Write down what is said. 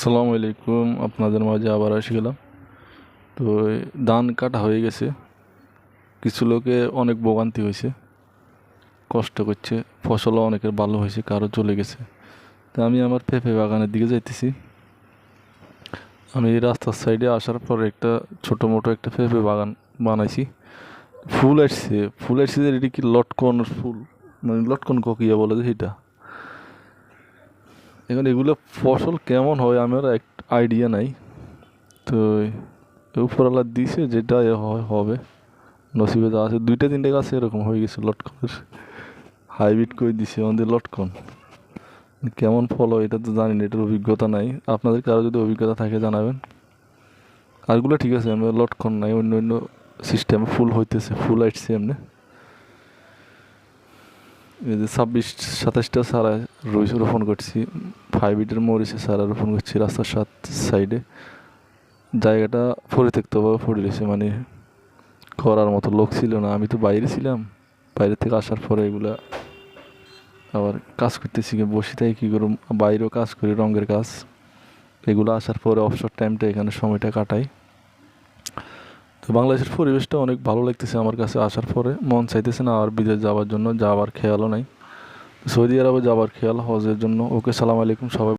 আসসালামু আলাইকুম। আপনাদের মাঝে আবার এসে গেলাম। তো ধান কাটা হয়ে গেছে, কিছু লোকে অনেক ভোগান্তি হয়েছে, কষ্ট করছে, ফসলও অনেকের ভালো হয়েছে, কারো চলে গেছে। তো আমি আমার পেঁপে বাগানের দিকে যাইতেছি। আমি এই রাস্তার সাইডে আসার পর একটা ছোটো মোটো একটা পেঁপে বাগান বানাইছি। ফুল আসছে যে এটা কি লটকন ফুল, মানে লটকন ককিয়া বলে যে সেটা। এখন এগুলো ফসল কেমন হয় আমার এক আইডিয়া নাই। তো উপরওয়ালা দিছে যেটা হবে, নসিবে যা আছে। দুইটা তিনটে গাছে এরকম হয়ে গেছে লটকনের, হাইব্রিড করে দিছে আমাদের লটকন। কেমন ফল হয় এটা তো জানি না, এটার অভিজ্ঞতা নাই। আপনাদের কারো যদি অভিজ্ঞতা থাকে জানাবেন। আরগুলো ঠিক আছে, আমরা লটকন নাই, অন্য অন্য সিস্টেমে ফুল হইতেছে, ফুল আসছে এমনি। এই যে 26-27টা সারা রোপণ করছি, হাইব্রিডের মরিচে সারা রোপণ করছি রাস্তার সাইডে। জায়গাটা পরিত্যক্তভাবে পড়ে রয়েছে, মানে করার মতো লোক ছিল না। আমি তো বাইরে ছিলাম, বাইরে থেকে আসার পরে এগুলা আবার কাজ করতেছি, বসে থেকে কী করুম, বাইরেও কাজ করি, রঙের কাজ। এগুলো আসার পরে অবসর টাইমটা এখানে সময়টা কাটাই। তো বাংলাদেশের পরিবেশটা অনেক ভালো লাগতেছে আমার কাছে। আসার পরে মন চাইতেছে না আর বিদেশ যাওয়ার জন্য, যাওয়ার খেয়ালও নাই। সৌদি আরবে যাওয়ার খেয়াল হজের জন্য। ওকে, সালাম আলাইকুম সবাই।